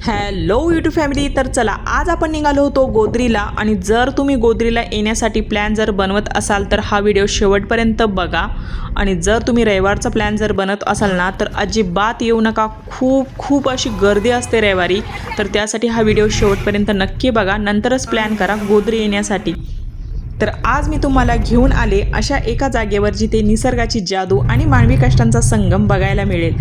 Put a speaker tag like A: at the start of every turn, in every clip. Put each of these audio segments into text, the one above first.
A: Hello YouTube family. तर चला, आज आपण निघालो होतो गोद्रीला. आणि जर तुम्ही गोद्रीला येण्यासाठी प्लॅन जर बनवत असाल तर हा व्हिडिओ शेवटपर्यंत बघा. आणि जर तुम्ही रविवारचा प्लॅन जर बनत असाल ना तर अजिबात येऊ नका. खूप अशी गर्दी असते रविवारी. तर त्यासाठी हा व्हिडिओ शेवटपर्यंत नक्की बघा, नंतरच प्लॅन करा गोद्री येण्यासाठी. तर आज मी तुम्हाला घेऊन आले अशा एका जागेवर जिथे निसर्गाची जादू आणि मानवी कष्टांचा संगम बघायला मिळेल.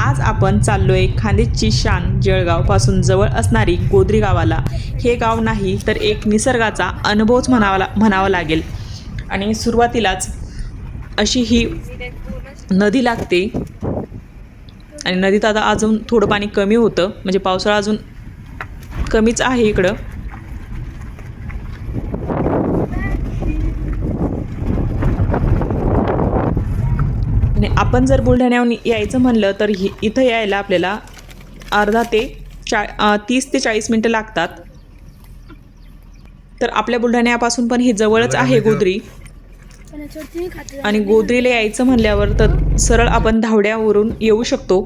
A: आज आपण चाललोय खानदेशची शान जळगावपासून जवळ असणारी गोद्री गावाला. हे गाव नाही तर एक निसर्गाचा अनुभवच म्हणावा लागेल. आणि सुरुवातीलाच अशी ही नदी लागते. आणि नदीत आता अजून थोडं पाणी कमी होतं, म्हणजे पावसाळा अजून कमीच आहे इकडं. आणि आपण जर बुलढाण्याहून यायचं म्हणलं तर इथं यायला आपल्याला अर्धा ते 30 ते 40 मिनटं लागतात. तर आपल्या बुलढाण्यापासून पण हे जवळच आहे गोद्री. आणि गोद्रीला यायचं म्हणल्यावर तर सरळ आपण धावड्यावरून येऊ शकतो.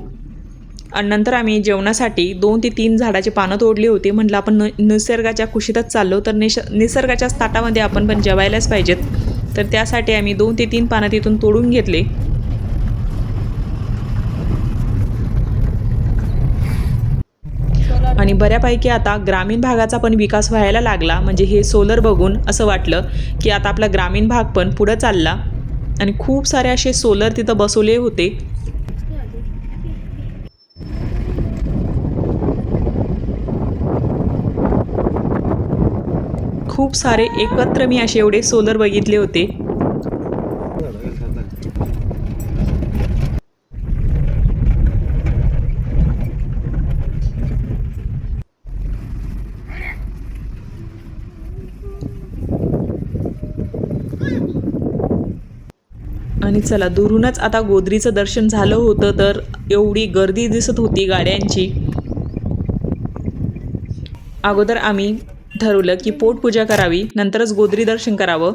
A: आणि नंतर आम्ही जेवणासाठी 2 ते 3 झाडाची पानं तोडली होती. म्हटलं आपण निसर्गाच्या कुशीतच चाललो तर निसर्गाच्याच ताटामध्ये आपण पण जेवायलाच पाहिजेत. तर त्यासाठी आम्ही 2 ते 3 पानं तिथून तोडून घेतले. आणि बऱ्यापैकी आता ग्रामीण भागाचा पण विकास व्हायला लागला. म्हणजे हे सोलर बघून असं वाटलं की आता आपला ग्रामीण भाग पण पुढं चालला. आणि खूप सारे असे सोलर तिथं बसवले होते. खूप सारे एकत्र मी असे एवढे सोलर बघितले होते. आणि चला, दुरूनच आता गोद्रीचं दर्शन झालं होतं. तर एवढी गर्दी दिसत होती गाड्यांची. अगोदर आम्ही ठरवलं की पोटपूजा करावी, नंतरच गोद्री दर्शन करावं.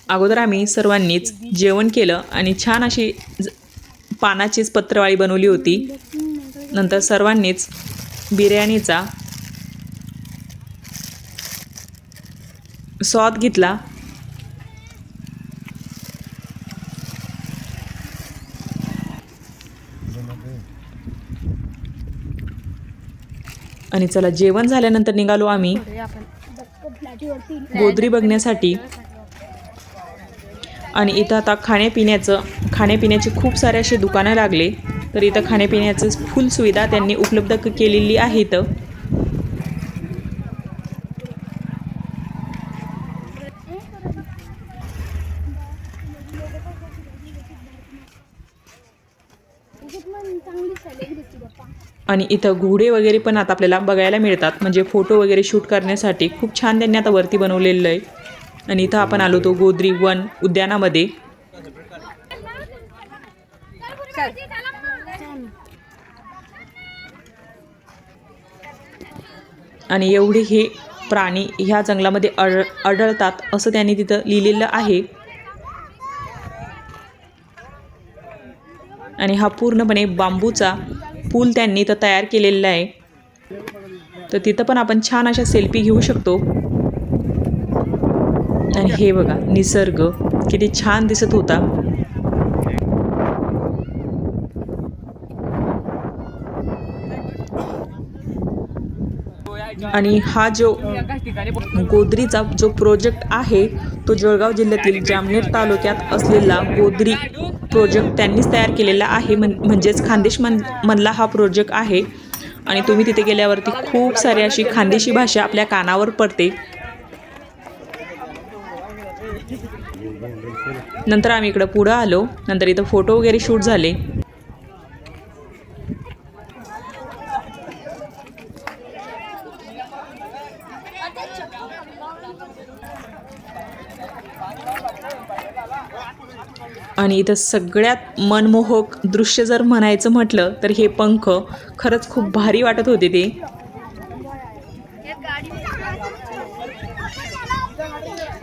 A: अगोदर आम्ही सर्वांनीच जेवण केलं आणि छान अशी पानाचीच पत्रवाळी बनवली होती. नंतर सर्वांनीच बिर्याणीचा स्वाद घेतला. आणि चला, जेवण झाल्यानंतर निघालो आम्ही गोद्री बघण्यासाठी. आणि इथं आता खाण्यापिण्याची खूप सारे असे दुकानं लागले. तर इथं खाण्यापिण्याचं फुल सुविधा त्यांनी उपलब्ध केलेली आहे इथं. आणि इथं घोडे वगैरे पण आता आपल्याला बघायला मिळतात. म्हणजे फोटो वगैरे शूट करण्यासाठी खूप छान त्यांनी आता वरती बनवलेलं आहे. आणि इथं आपण आलो तो गोद्री वन उद्यानामध्ये. आणि एवढे हे प्राणी ह्या जंगलामध्ये आढळतात असं त्यांनी तिथं लिहिलेलं आहे. आणि हा पूर्णपणे बांबूचा पूल त्यांनी इथं तयार केलेला आहे. तर तिथं पण आपण छान अशा सेल्फी घेऊ शकतो. आणि हे बघा, निसर्ग किती छान दिसत होता. आणि हा जो गोद्रीचा जो प्रोजेक्ट आहे तो जळगाव जिल्ह्यातील जामनेर तालुक्यात असलेला गोद्री प्रोजेक्ट त्यांनीच तयार केलेला आहे. म्हणजेच खानदेश मधला हा प्रोजेक्ट आहे. आणि तुम्ही तिथे गेल्यावरती खूप सारी अशी खानदेशी भाषा आपल्या कानावर पडते. नंतर आम्ही इकडं पुढं आलो. नंतर इथं फोटो वगैरे शूट झाले. आणि इथं सगळ्यात मनमोहक दृश्य जर म्हणायचं म्हटलं तर हे पंख खरंच खूप भारी वाटत होते ते.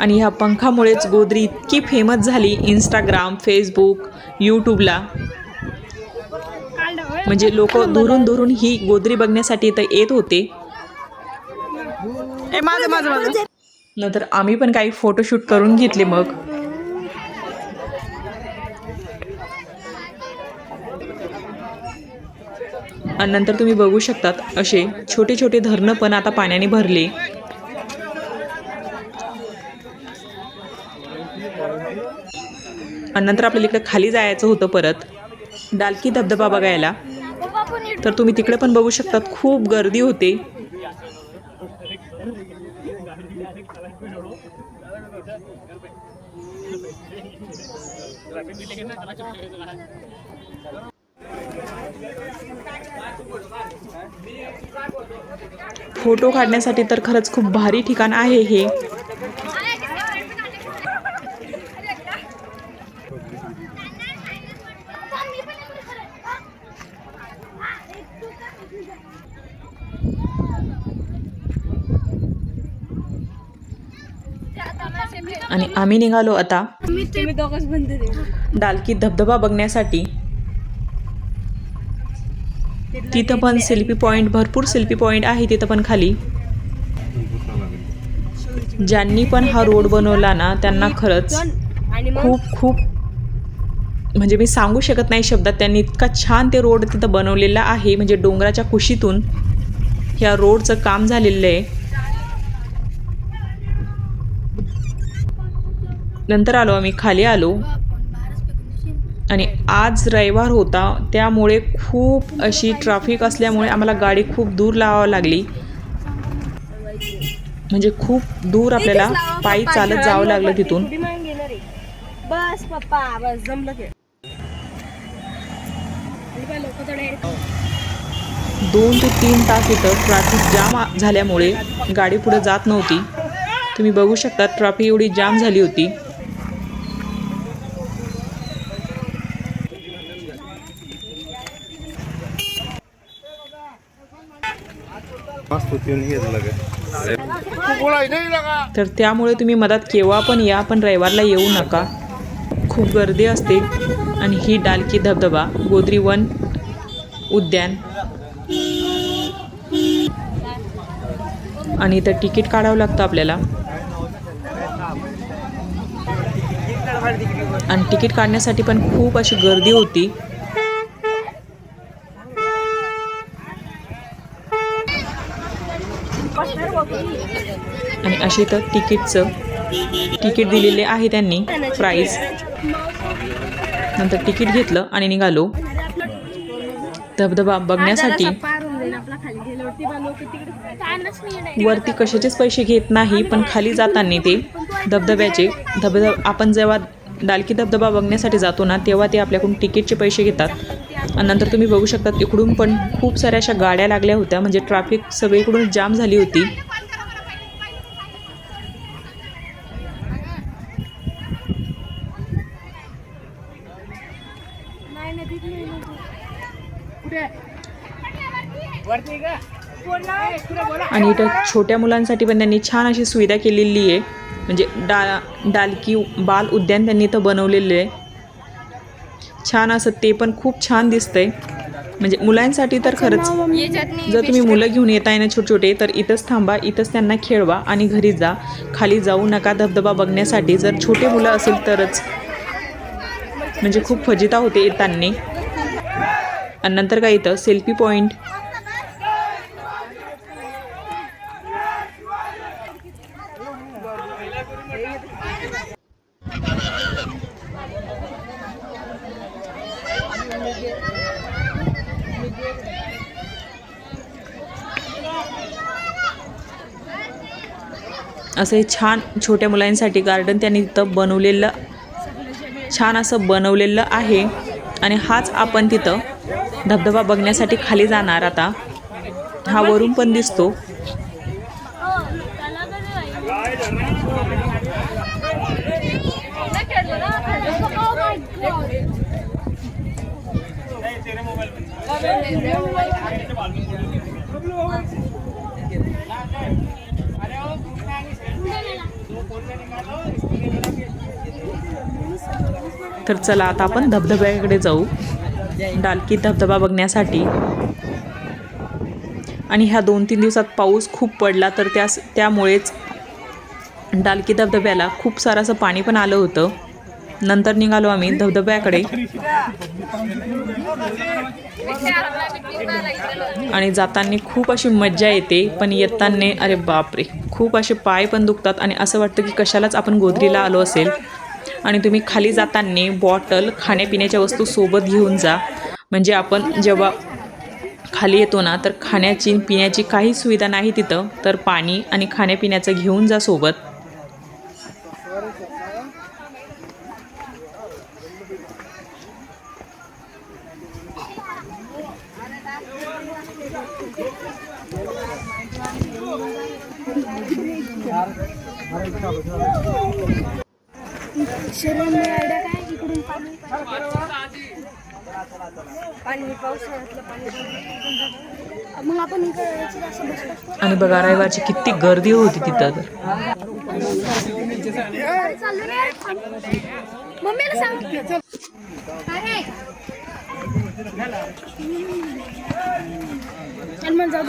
A: आणि ह्या पंखामुळेच गोदरी इतकी फेमस झाली इंस्टाग्राम, फेसबुक, यूट्यूबला. म्हणजे लोक दुरून दुरून ही गोदरी बघण्यासाठी इथं येत होते. नंतर आम्ही पण काही फोटोशूट करून घेतले. मग आणि नंतर तुम्ही बघू शकतात असे छोटे छोटे धरणं पण आता पाण्याने भरले. आणि नंतर आपल्याला इकडे खाली जायचं होतं परत डालकी धबधबा बघायला. तर तुम्ही तिकडे पण बघू शकतात खूप गर्दी होते. फोटो काढण्यासाठी तर खरंच खूप भारी ठिकाण आहे हे. आणि आम्ही निघालो आता डालकी धबधबा बघण्यासाठी. तिथं पण सेल्फी पॉईंट, भरपूर सेल्फी पॉईंट आहे तिथं पण खाली. ज्यांनी पण हा रोड बनवला ना त्यांना खरंच खूप खूप म्हणजे मी सांगू शकत नाही शब्दात. त्यांनी इतका छान ते रोड तिथं बनवलेला आहे. म्हणजे डोंगराच्या कुशीतून ह्या रोडचं काम झालेलं आहे. नंतर आलो आम्ही खाली आलो. आणि आज रविवार होता त्यामुळे खूप अशी ट्रॅफिक असल्यामुळे आम्हाला गाडी खूप दूर लावावी लागली. म्हणजे खूप दूर आपल्याला पायी चालत जावं लागलं तिथून.
B: बस पप्पा बस जमलं की
A: 2 ते 3 तास इथं ट्रॅफिक जाम झाल्यामुळे गाडी पुढे जात नव्हती. तुम्ही बघू शकता ट्रॅफिक एवढी जाम झाली होती. तर त्यामुळे तुम्ही मधात केव्हा पण या, पण रविवारला येऊ नका. खूप गर्दी असते. आणि ही डालकी धबधबा गोदरी वन उद्यान. आणि इथं तिकीट काढावं लागतं आपल्याला. आणि तिकीट काढण्यासाठी पण खूप अशी गर्दी होती. आणि अशी तर तिकीट दिलेले आहे त्यांनी प्राईस. नंतर तिकीट घेतलं आणि निघालो धबधबा बघण्यासाठी. वरती कशाचेच पैसे घेत नाही, पण खाली जाताना ते धबधबा आपण जेव्हा डालकी धबधबा बघण्यासाठी जातो ना तेव्हा ते आपल्याकडून तिकीटचे पैसे घेतात. आणि नंतर तुम्ही बघू शकता इकडून पण खूप साऱ्या अशा गाड्या लागल्या होत्या. म्हणजे ट्रॅफिक सगळीकडून जाम झाली होती. आणि इथं छोट्या मुलांसाठी पण त्यांनी छान अशी सुविधा केलेली आहे. म्हणजे डालकी बाल उद्यान त्यांनी इथं बनवलेलं आहे. छान असं ते पण खूप छान दिसतंय. म्हणजे मुलांसाठी तर खरंच जर तुम्ही मुलं घेऊन येताय ना छोटे तर इथंच थांबा, इथंच त्यांना खेळवा आणि घरी जा. खाली जाऊ नका धबधबा बघण्यासाठी. जर छोटे मुलं असेल तरच. म्हणजे खूप फजिता होते येताना. आणि नंतर काय इथं सेल्फी पॉईंट. असे छान छोट्या मुलांसाठी गार्डन त्यांनी इथं बनवलेलं छान असं बनवलेलं आहे. आणि हाच आपण तिथं धबधबा बघण्यासाठी खाली जाणार आता. हा वरून पण दिसतो. तर चला आता आपण धबधब्याकडे जाऊ, डालकी धबधबा बघण्यासाठी. आणि ह्या 2-3 दिवसात पाऊस खूप पडला, तर त्यामुळेच डालकी धबधब्याला खूप सारं असं पाणी पण आलं होतं. नंतर निघालो आम्ही धबधब्याकडे. आणि जाताना खूप अशी मज्जा येते, पण येताना अरे बापरे, खूप असे पाय पण दुखतात आणि असं वाटतं की कशालाच आपण गोदरीला आलो असेल. आणि तुम्ही खाली जाताना बॉटल, खाण्यापिण्याच्या वस्तू सोबत घेऊन जा. म्हणजे आपण जेव्हा खाली येतो ना, तर खाण्याची पिण्याची काही सुविधा नाही तिथं, तर पाणी आणि खाण्यापिण्याचं घेऊन जा सोबत.
B: पाणी पावसाळ्यातलं पाणी मग आपण
A: आणि बघा रविवारची किती गर्दी होती तिथं. तर
B: मम्मीला सांग जाऊ दे,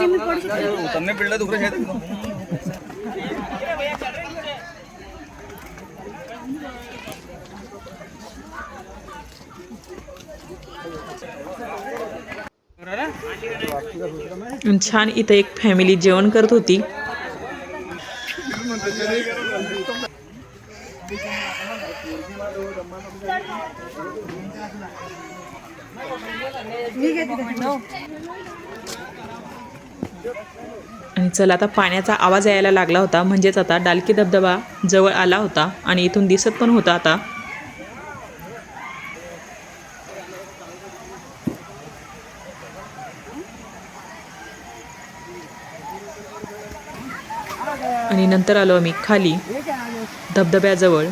B: मी
A: छान इथं एक फॅमिली जेवण करत होती. आणि चला आता पाण्याचा आवाज यायला लागला होता, म्हणजेच आता डालकी धबधबा जवळ आला होता आणि इथून दिसत पण होता आता. आणि नंतर आलो आम्ही खाली धबधब्याजवळ.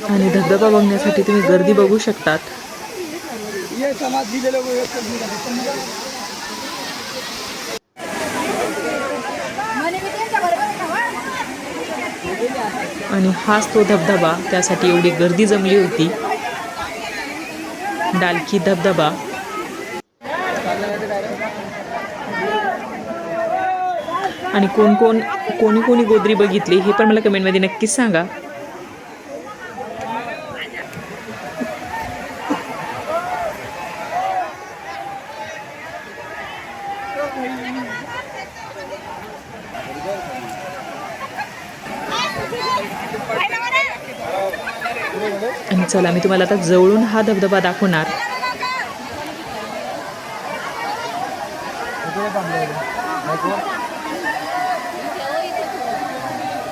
A: आणि धबधबा बघण्यासाठी तुम्ही गर्दी बघू शकतात. आणि हाच तो धबधबा, त्यासाठी एवढी गर्दी जमली होती. डालकी धबधबा. आणि कोणी गोदरी बघितली हे पण मला कमेंटमध्ये नक्कीच सांगा. आणि चला मी तुम्हाला आता जवळून हा धबधबा दाखवणार.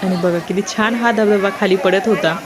A: आणि बघा किती छान हा धबधबा खाली पडत होता.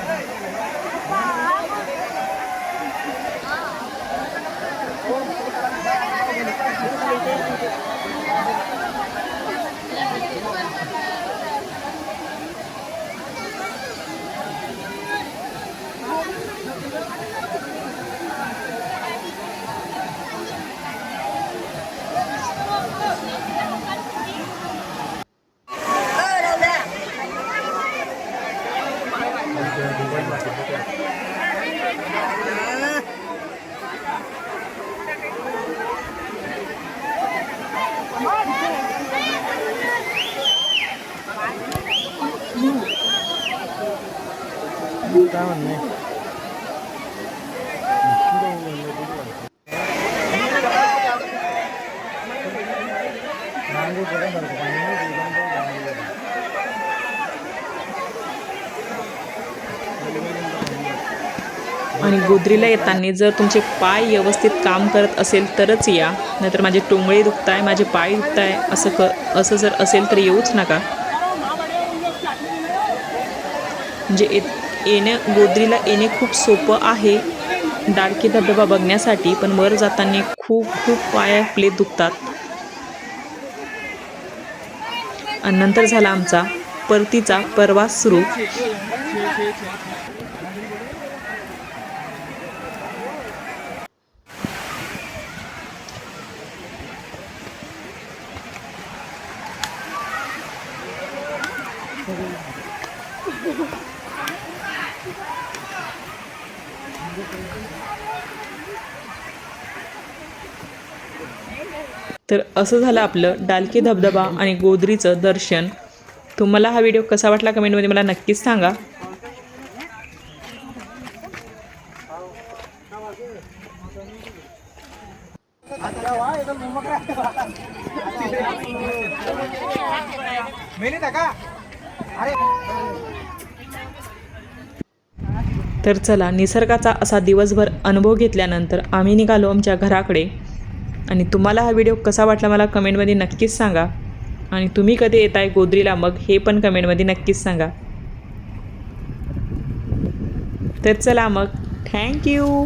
A: आणि गोदरीला येताना जर तुमचे पाय व्यवस्थित काम करत असेल तरच या, नाहीतर माझे टोंगळे दुखताय, माझे पाय दुखताय असं जर असेल तर येऊच नका. म्हणजे गोदरीला येणे खूप सोपं आहे डालकी धबधबा बघण्यासाठी, पण वर जाताना खूप पाय दुखतात. आणि नंतर झाला आमचा परतीचा प्रवास सुरू. तर असं झालं आपलं डालकी धबधबा आणि गोदरीचं दर्शन. तुम्हाला हा व्हिडिओ कसा वाटला कमेंटमध्ये मला नक्कीच सांगा. तर चला, निसर्गाचा असा दिवसभर अनुभव घेतल्यानंतर आम्ही निघालो आमच्या घराकडे. आणि तुम्हाला हा व्हिडिओ कसा वाटला मला कमेंटमध्ये नक्कीच सांगा. आणि तुम्ही कधी येत आहे गोदरीला मग हे पण कमेंटमध्ये नक्कीच सांगा. तर चला मग, थँक्यू.